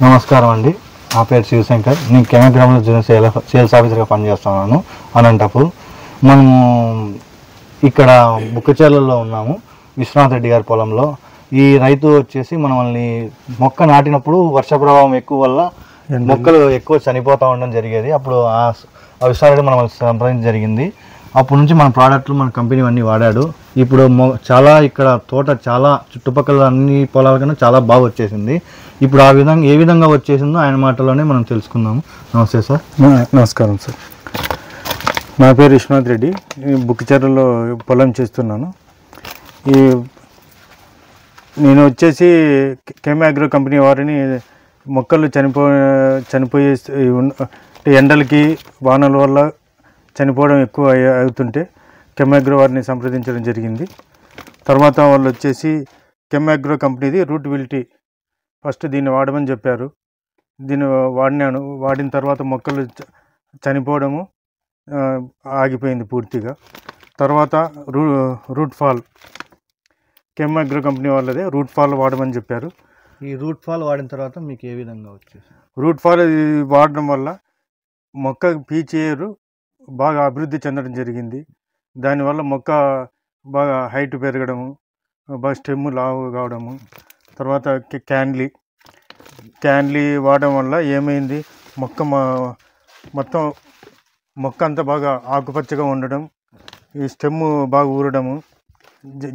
నమస్కారం అండి. నా పేరు శివశంకర్. నేను కెమెగ్రామ్లో జూనియర్ సేల్స్ ఆఫీసర్గా పనిచేస్తున్నాను అనంతపూర్. మనము ఇక్కడ బుక్కచెర్లలో ఉన్నాము, విశ్వనాథ్ రెడ్డి గారి పొలంలో. ఈ రైతు వచ్చేసి మనల్ని మొక్క నాటినప్పుడు వర్ష ప్రభావం ఎక్కువ వల్ల మొక్కలు ఎక్కువ చనిపోతూ ఉండడం జరిగేది. అప్పుడు ఆ విశ్వనాథ్ మనల్ని సంప్రదించడం జరిగింది. అప్పటి నుంచి మన ప్రోడక్ట్లు మన కంపెనీ అన్నీ వాడాడు. ఇప్పుడు చాలా ఇక్కడ తోట చాలా చుట్టుపక్కల అన్ని పొలాల కన్నా చాలా బాగా వచ్చేసింది. ఇప్పుడు ఆ విధంగా ఏ విధంగా వచ్చేసిందో ఆయన మాటల్లోనే మనం తెలుసుకుందాము. నమస్తే సార్. నమస్కారం సార్. నా పేరు విశ్వనాథ్ రెడ్డి. బుక్కచెర్లలో పొలం చేస్తున్నాను. నేను వచ్చేసి కెమాగ్రో కంపెనీ వారిని మొక్కలు చనిపోయే ఎండలకి వానల వల్ల చనిపోవడం ఎక్కువ అవుతుంటే కెమాగ్రో వారిని సంప్రదించడం జరిగింది. తర్వాత వాళ్ళు వచ్చేసి కెమాగ్రో కంపెనీది రూట్ విల్టీ ఫస్ట్ దీన్ని వాడమని చెప్పారు. దీన్ని వాడినాను. వాడిన తర్వాత మొక్కలు చనిపోవడము ఆగిపోయింది పూర్తిగా. తర్వాత రూట్ ఫాల్ కెమాగ్రో కంపెనీ వాళ్ళదే రూట్ ఫాల్ వాడమని చెప్పారు. ఈ రూట్ ఫాల్ వాడిన తర్వాత మీకు ఏ విధంగా వచ్చేసి? రూట్ ఫాల్ వాడడం వల్ల మొక్క పీచేరు బాగా అభివృద్ధి చెందడం జరిగింది. దానివల్ల మొక్క బాగా హైట్ పెరగడము, బాగా స్టెమ్ లావు కావడము. తర్వాత క్యాన్లీ వాడడం వల్ల ఏమైంది, మొత్తం మొక్క అంతా బాగా ఆకుపచ్చగా ఉండడం, ఈ స్టెమ్ బాగా ఊరడము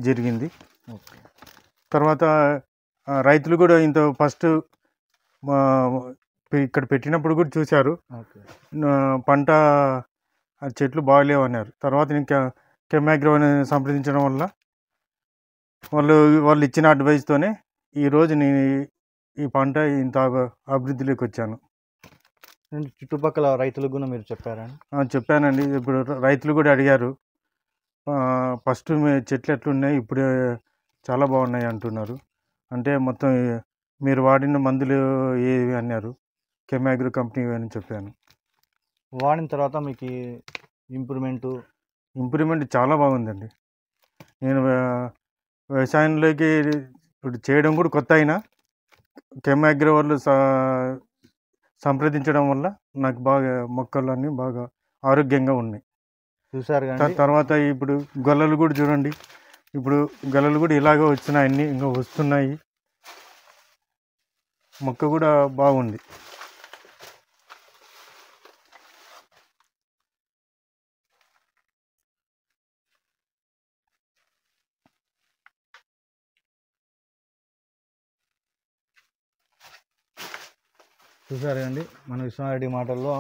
జరిగింది. తర్వాత రైతులు కూడా ఇంత ఫస్ట్ ఇక్కడ పెట్టినప్పుడు కూడా చూశారు, పంట చెట్లు బాగలేవన్నారు. తర్వాత ఇంకా కెమాగ్రోని సంప్రదించడం వల్ల వాళ్ళు ఇచ్చిన అడ్వైస్తోనే ఈరోజు నేను ఈ పంట ఇంత అభివృద్ధిలోకి వచ్చాను. చుట్టుపక్కల రైతులకు కూడా మీరు చెప్పారండి? చెప్పానండి. ఇప్పుడు రైతులు కూడా అడిగారు, ఫస్ట్ చెట్లు ఎట్లున్నాయి, ఇప్పుడు చాలా బాగున్నాయి అంటున్నారు. అంటే మొత్తం మీరు వాడిన మందులు ఏవి అన్నారు, కెమాగ్రో కంపెనీ అని చెప్పాను. వాడిన తర్వాత మీకు ఇంప్రూవ్మెంట్ చాలా బాగుందండి. నేను వ్యవసాయంలోకి ఇప్పుడు చేయడం కూడా కొత్త అయినా కెమాగ్రో వాళ్ళు సంప్రదించడం వల్ల నాకు బాగా మొక్కలన్నీ బాగా ఆరోగ్యంగా ఉన్నాయి. చూసారు. తర్వాత ఇప్పుడు గొల్లలు కూడా చూడండి, ఇప్పుడు గొల్లలు కూడా ఇలాగే వచ్చినాయి, అన్నీ ఇంకా వస్తున్నాయి. మొక్క కూడా బాగుంది. చూసారు కండి, మన విశ్వనాథ్ మాటల్లో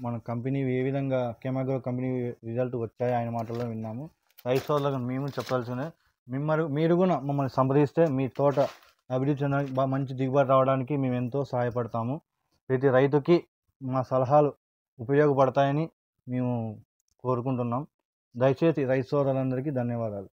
మన కంపెనీ ఏ విధంగా కెమాగ్రో కంపెనీ రిజల్ట్ వచ్చాయి ఆయన మాటల్లో విన్నాము. రైతు సోదరులకు మేము చెప్పాల్సిందే, మీరు కూడా మమ్మల్ని సంప్రదిస్తే మీ తోట అభివృద్ధి చెందడానికి బాగా మంచి దిగుబడి రావడానికి మేము ఎంతో సహాయపడతాము. ప్రతి రైతుకి మా సలహాలు ఉపయోగపడతాయని మేము కోరుకుంటున్నాం. దయచేసి రైతు సోదరులందరికీ ధన్యవాదాలు.